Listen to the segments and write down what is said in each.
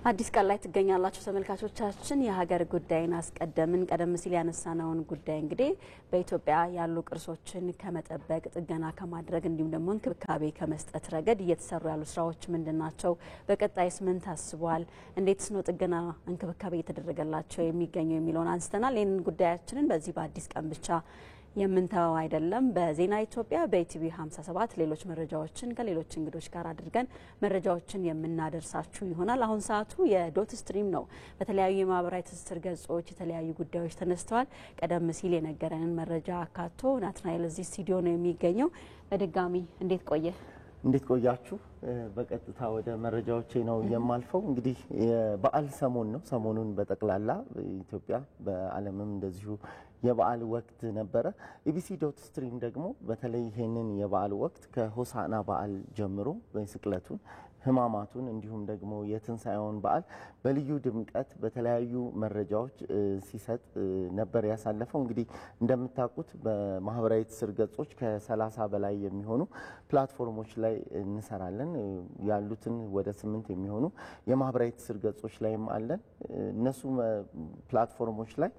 አዲስ ቀን ላይ ትገኛላችሁ ተመልካቾቻችን የሀገር ጉዳይን አስቀደምን ቀደም ሲል ያነሳናውን ጉዳይ እንግዲህ በኢትዮጵያ ያሉ ቅርሶችን ከመጠበቅ ጥገና ከማድረግ እንዲሁም ደግሞ እንክብካቤ ከመስጠት ረገድ እየተሰሩ ያሉ ስራዎች ምንድናቸው በቀጣይስ ምን ታስቧል እንዴትስ ነው ጥገና እንክብካቤ እየተደረገላቸው የሚገኘው የሚለውን አንስተናል ይህን ጉዳያችንን በዚህ በአዲስ ቀን ብቻ የምንተው አይደለም በዜና ኢትዮጵያ በኢቲቪ 57 ሌሎች መረጃዎችን ከሌሎች እንግዶች ጋር አድርገን መረጃዎችን የምናደርሳችሁ ይሆናል አሁን ሰዓቱ የዶት ስትሪም ነው በተለያዩ የማህበራዊ ትስስር ገጾች የተለያዩ ጉዳዮች ተነስተዋል ቀደም ሲል የነገረንን መረጃ አካቶ ናትናኤል እዚህ ስቱዲዮ ነው የሚገኘው በድጋሚ እንዴት ቆያችሁ በቀጥታ ወደ መረጃዎቼ ነው የማልፈው እንግዲህ የበዓል ሰሞን ነው ሰሞኑን በጠቅላላ ኢትዮጵያ በዓለምም እንደዚሁ የበዓል ወቅት ነበረ ኢቢሲ.ስትሪም ደግሞ በተለይ ይሄንን የበዓል ወቅት ከሆሳዕና በዓል ጀምሮ በስቅለቱን ህማማቱን እንዲሁም ደግሞ የትንሳኤውን በዓል በልዩ ድምቀት በተለያዩ መረጃዎች ሲሰጥ ነበር ያሳለፈው እንግዲህ እንደምታውቁት በማህበራዊ ትስስር ገጾች ከ30 በላይ የሚሆኑ ፕላትፎርሞች ላይ እንሰራለን ያሉትን ወደ 8 የሚሆኑ የማህበራዊ ትስስር ገጾች ላይም አለን እነሱ ፕላትፎርሞች ላይ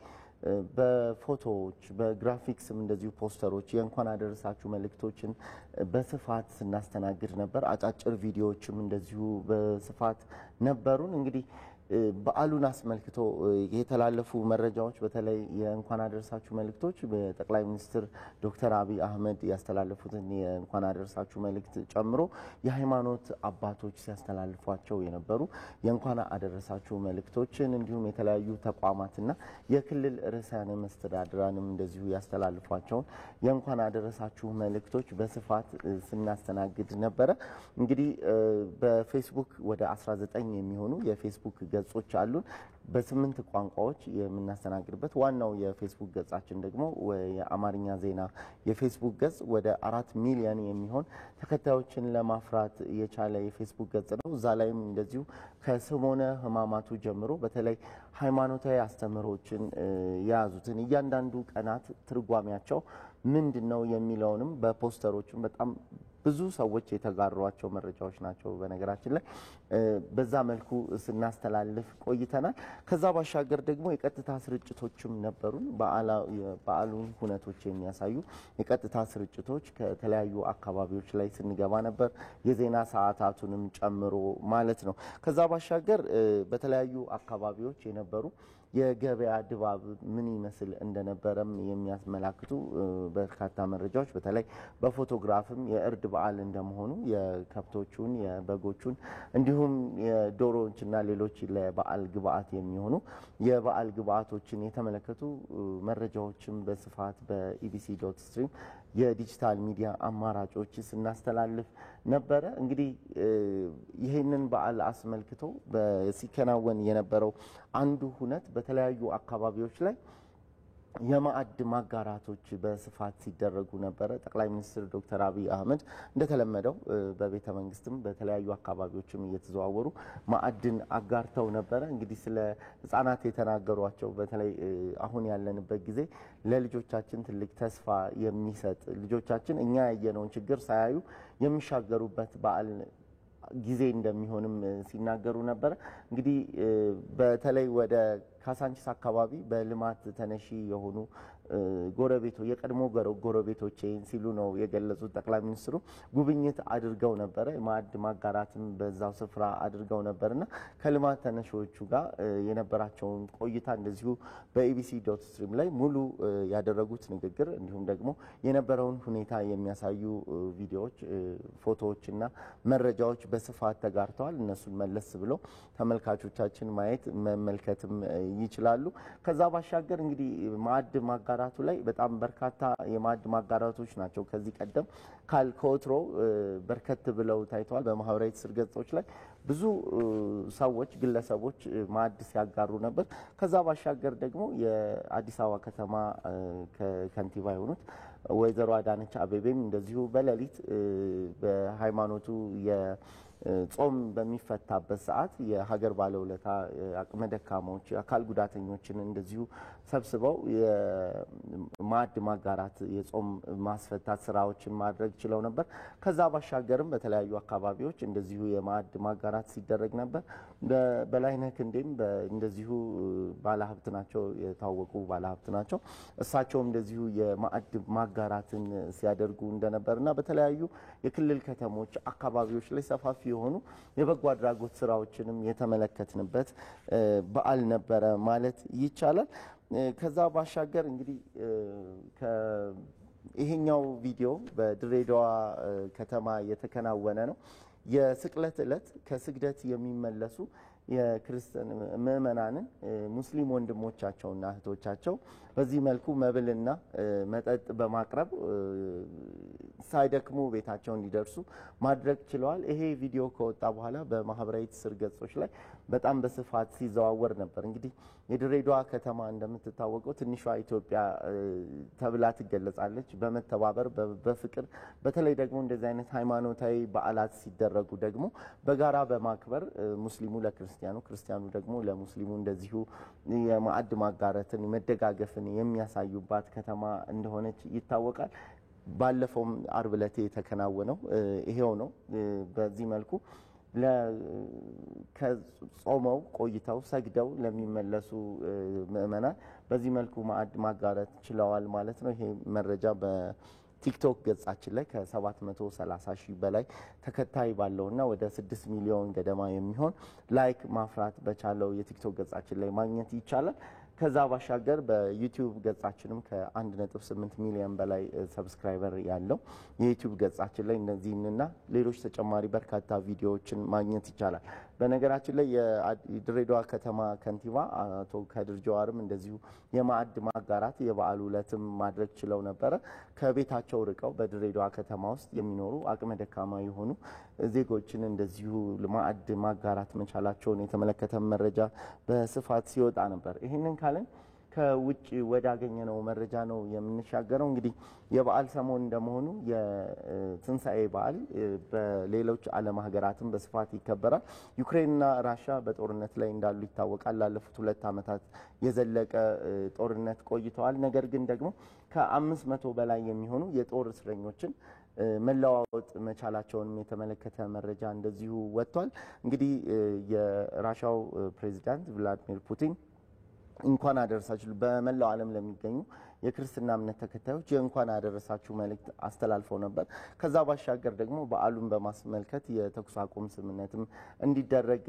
በፎቶዎች በግራፊክስም እንደዚሁ ፖስተሮች የእንኳን አደረሳችሁ መልእክቶችን በስፋት ስናስተናግድ ነበር አጫጭር ቪዲዮዎችም እንደዚሁ በስፋት ነበሩን እንግዲህ በዓሉን አስመልክቶ የተላለፉ መረጃዎች በተለይ የእንኳን አደረሳችሁ መልእክቶች በጠቅላይ ሚኒስትር ዶክተር አብይ አህመድ ያስተላለፉትን የእንኳን አደረሳችሁ መልእክት ጨምሮ የሃይማኖት አባቶች ሲያስተላልፏቸው የነበሩ የእንኳን አደረሳችሁ መልእክቶችን እንዲሁም የተለያዩ ተቋማትና የክልል ርዕሳነ መስተዳድራንም እንደዚሁ ያስተላልፏቸውን የእንኳን አደረሳችሁ መልእክቶች በስፋት ስናስተናግድ ነበረ እንግዲህ በፌስቡክ ወደ 19 የሚሆኑ የፌስቡክ ገጾች አሉን በ8 ቋንቋዎች የምናስተናግድበት ዋናው የፌስቡክ ገጻችን ደግሞ የአማርኛ ዜና የፌስቡክ ገጽ ወደ 4 ሚሊዮን የሚሆን ተከታዮችን ለማፍራት የቻለ የፌስቡክ ገጽ ነው እዛ ላይም እንደዚሁ ከሰሞነ ህማማቱ ጀምሮ በተለይ ሃይማኖታዊ አስተምሮችን ያዙትን እያንዳንዱ ቀናት ትርጓሜያቸው ምንድነው የሚለውንም በፖስተሮችም በጣም ብዙ ሰዎች የተጋሯቸው መረጃዎች ናቸው በነገራችን ላይ በዛ መልኩ ስናስተላልፍ ቆይተናል ከዛ ባሻገር ደግሞ የቀጥታ ስርጭቶችም ነበሩን በዓሉን ሁነቶች የሚያሳዩ የቀጥታ ስርጭቶች ከተለያዩ አካባቢዎች ላይ ስንገባ ነበር የዜና ሰዓታቱንም ጨምሮ ማለት ነው ከዛ ባሻገር በተለያዩ አካባቢዎች የነበሩ የገበያ ድባብ ምን ይመስል እንደነበረም የሚያስመላክቱ በርካታ መረጃዎች በተለይ በፎቶግራፍም የእርድ በዓል እንደመሆኑ የከብቶቹን የበጎቹን እንዲሁም የዶሮዎችና ሌሎች ለበዓል ግብአት የሚሆኑ የበዓል ግብአቶችን የተመለከቱ መረጃዎችም በስፋት በኢቢሲ.ስትሪም የዲጂታል ሚዲያ አማራጮች ስናስተላልፍ ነበረ እንግዲህ ይሄንን በዓል አስመልክቶ በሲከናወን የነበረው አንዱ ሁነት በተለያዩ አካባቢዎች ላይ የማዕድ ማጋራቶች በስፋት ሲደረጉ ነበር ጠቅላይ ሚኒስትር ዶክተር አብይ አህመድ እንደተለመደው በቤተ መንግስትም በተለያዩ አካባቢዎችም እየተዘዋወሩ ማዕድን አጋርተው ነበር እንግዲህ ስለ ህፃናት የተናገሯቸው በተለይ አሁን ያለንበት ጊዜ ለልጆቻችን ትልቅ ተስፋ የሚሰጥ ልጆቻችን እኛ ያየነውን ችግር ሳያዩ የሚሻገሩበት በዓል ጊዜ እንደሚሆንም ሲናገሩ ነበር እንግዲህ በተለይ ወደ ካሳንቺስ አካባቢ በልማት ተነሺ የሆኑ ጎረቤቶ የቀድሞ ጎረቤቶቼ ሲሉ ነው የገለጹት ጠቅላይ ሚኒስትሩ ጉብኝት አድርገው ነበር ማዕድ ማጋራትም በዛው ስፍራ አድርገው ነበርና ከልማት ተነሺዎቹ ጋር የነበራቸውን ቆይታ እንደዚሁ በኢቢሲ.ስትሪም ላይ ሙሉ ያደረጉት ንግግር እንዲሁም ደግሞ የነበረውን ሁኔታ የሚያሳዩ ቪዲዮዎች ፎቶዎችና መረጃዎች በስፋት ተጋርተዋል እነሱን መለስ ብለው ተመልካቾቻችን ማየት መመልከትም ይችላሉ ከዛ ባሻገር እንግዲህ ማዕድ ማጋራቱ ላይ በጣም በርካታ የማዕድ ማጋራቶች ናቸው ከዚህ ቀደም ካልኮትሮ በርከት ብለው ታይተዋል በማህበራዊ ትስስር ገጾች ላይ ብዙ ሰዎች ግለሰቦች ማዕድ ሲያጋሩ ነበር ከዛ ባሻገር ደግሞ የአዲስ አበባ ከተማ ከንቲባ የሆኑት ወይዘሮ አዳነች አቤቤም እንደዚሁ በሌሊት በሃይማኖቱ ጾም በሚፈታበት ሰዓት የሀገር ባለውለታ አቅመ ደካሞች አካል ጉዳተኞችን እንደዚሁ ሰብስበው የማዕድ ማጋራት የጾም ማስፈታት ስራዎችን ማድረግ ችለው ነበር። ከዛ ባሻገርም በተለያዩ አካባቢዎች እንደዚሁ የማዕድ ማጋራት ሲደረግ ነበር። በላይነህ ክንዴም እንደዚሁ ባለሀብት ናቸው፣ የታወቁ ባለሀብት ናቸው። እሳቸውም እንደዚሁ የማዕድ ማጋራትን ሲያደርጉ እንደነበርና በተለያዩ የክልል ከተሞች አካባቢዎች ላይ ሰፋፊ የሆኑ የበጎ አድራጎት ስራዎችንም የተመለከትንበት በዓል ነበረ ማለት ይቻላል። ከዛ ባሻገር እንግዲህ ይሄኛው ቪዲዮ በድሬዳዋ ከተማ የተከናወነ ነው። የስቅለት ዕለት ከስግደት የሚመለሱ የክርስቲያን ምእመናንን ሙስሊም ወንድሞቻቸውና እህቶቻቸው በዚህ መልኩ መብልና መጠጥ በማቅረብ ሳይደክሙ ቤታቸው እንዲደርሱ ማድረግ ችለዋል። ይሄ ቪዲዮ ከወጣ በኋላ በማህበራዊ ትስስር ገጾች ላይ በጣም በስፋት ሲዘዋወር ነበር። እንግዲህ የድሬዳዋ ከተማ እንደምትታወቀው ትንሿ ኢትዮጵያ ተብላ ትገለጻለች። በመተባበር በፍቅር በተለይ ደግሞ እንደዚህ አይነት ሃይማኖታዊ በዓላት ሲደረጉ ደግሞ በጋራ በማክበር ሙስሊሙ ለክርስቲያኑ ክርስቲያኑ ደግሞ ለሙስሊሙ እንደዚሁ የማዕድ ማጋራትን መደጋገፍን የሚያሳዩባት ከተማ እንደሆነች ይታወቃል። ባለፈውም አርብ ዕለት የተከናወነው ይሄው ነው። በዚህ መልኩ ከጾመው ቆይተው ሰግደው ለሚመለሱ ምእመናን በዚህ መልኩ ማዕድ ማጋራት ችለዋል ማለት ነው። ይሄ መረጃ በቲክቶክ ገጻችን ላይ ከ730 ሺህ በላይ ተከታይ ባለውና ወደ 6 ሚሊዮን ገደማ የሚሆን ላይክ ማፍራት በቻለው የቲክቶክ ገጻችን ላይ ማግኘት ይቻላል። ከዛ ባሻገር በዩቲዩብ ገጻችንም ከ1.8 ሚሊዮን በላይ ሰብስክራይበር ያለው የዩቲዩብ ገጻችን ላይ እነዚህንና ሌሎች ተጨማሪ በርካታ ቪዲዮዎችን ማግኘት ይቻላል። በነገራችን ላይ የድሬዳዋ ከተማ ከንቲባ አቶ ከድር ጀዋርም እንደዚሁ የማዕድ ማጋራት የበዓሉ ዕለትም ማድረግ ችለው ነበረ። ከቤታቸው ርቀው በድሬዳዋ ከተማ ውስጥ የሚኖሩ አቅመ ደካማ የሆኑ ዜጎችን እንደዚሁ ማዕድ ማጋራት መቻላቸውን የተመለከተ መረጃ በስፋት ሲወጣ ነበር። ይህንን ካለን ከውጭ ወዳገኘነው መረጃ ነው የምንሻገረው። እንግዲህ የበዓል ሰሞን እንደመሆኑ የትንሳኤ በዓል በሌሎች ዓለም ሀገራትም በስፋት ይከበራል። ዩክሬንና ራሻ በጦርነት ላይ እንዳሉ ይታወቃል። ላለፉት 2 ዓመታት የዘለቀ ጦርነት ቆይተዋል። ነገር ግን ደግሞ ከ500 በላይ የሚሆኑ የጦር እስረኞችን መለዋወጥ መቻላቸውንም የተመለከተ መረጃ እንደዚሁ ወጥቷል። እንግዲህ የራሻው ፕሬዚዳንት ቭላዲሚር ፑቲን እንኳን አደረሳችሁ በመላው ዓለም ለሚገኙ የክርስትና እምነት ተከታዮች የእንኳን አደረሳችሁ መልእክት አስተላልፈው ነበር። ከዛ ባሻገር ደግሞ በዓሉን በማስመልከት የተኩስ አቁም ስምምነትም እንዲደረግ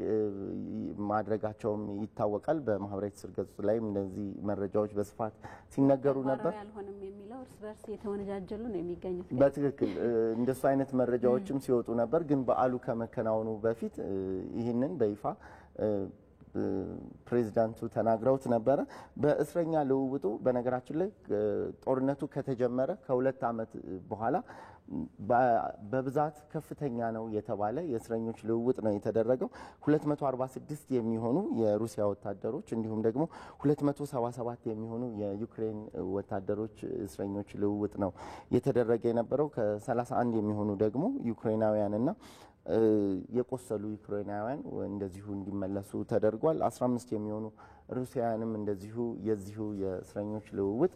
ማድረጋቸውም ይታወቃል። በማህበራዊ ትስስር ገጹ ላይ እነዚህ መረጃዎች በስፋት ሲነገሩ ነበር። ያልሆነም የሚለው እርስ በርስ የተወነጃጀሉ ነው የሚገኙት። በትክክል እንደሱ አይነት መረጃዎችም ሲወጡ ነበር። ግን በዓሉ ከመከናወኑ በፊት ይህንን በይፋ ፕሬዚዳንቱ ተናግረውት ነበረ። በእስረኛ ልውውጡ በነገራችን ላይ ጦርነቱ ከተጀመረ ከ2 ዓመት በኋላ በብዛት ከፍተኛ ነው የተባለ የእስረኞች ልውውጥ ነው የተደረገው። 246 የሚሆኑ የሩሲያ ወታደሮች እንዲሁም ደግሞ 277 የሚሆኑ የዩክሬን ወታደሮች እስረኞች ልውውጥ ነው የተደረገ የነበረው። ከ31 የሚሆኑ ደግሞ ዩክሬናውያንና የቆሰሉ ዩክሬናውያን እንደዚሁ እንዲመለሱ ተደርጓል። 15 የሚሆኑ ሩሲያውያንም እንደዚሁ የዚሁ የእስረኞች ልውውጥ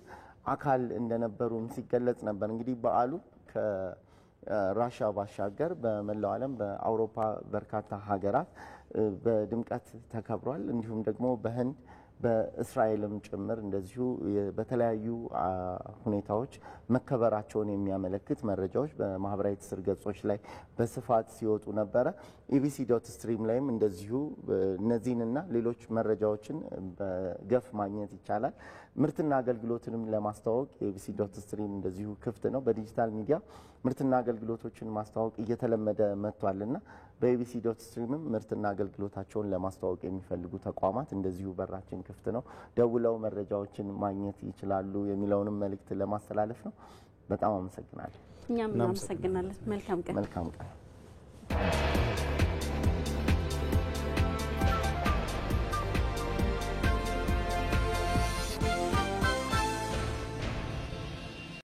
አካል እንደነበሩም ሲገለጽ ነበር። እንግዲህ በዓሉ ከራሻ ባሻገር በመላው ዓለም በአውሮፓ በርካታ ሀገራት በድምቀት ተከብሯል። እንዲሁም ደግሞ በህንድ በእስራኤልም ጭምር እንደዚሁ በተለያዩ ሁኔታዎች መከበራቸውን የሚያመለክት መረጃዎች በማህበራዊ ትስስር ገጾች ላይ በስፋት ሲወጡ ነበረ። ኢቢሲ.ስትሪም ላይም እንደዚሁ እነዚህንና ሌሎች መረጃዎችን በገፍ ማግኘት ይቻላል። ምርትና አገልግሎትንም ለማስተዋወቅ ኢቢሲ.ስትሪም እንደዚሁ ክፍት ነው። በዲጂታል ሚዲያ ምርትና አገልግሎቶችን ማስተዋወቅ እየተለመደ መጥቷልና በኢቢሲ.ስትሪምም ምርትና አገልግሎታቸውን ለማስተዋወቅ የሚፈልጉ ተቋማት እንደዚሁ በራችን ክፍት ነው፣ ደውለው መረጃዎችን ማግኘት ይችላሉ የሚለውንም መልእክት ለማስተላለፍ ነው። በጣም አመሰግናለሁ። እኛም እናመሰግናለን። መልካም ቀን። መልካም ቀን።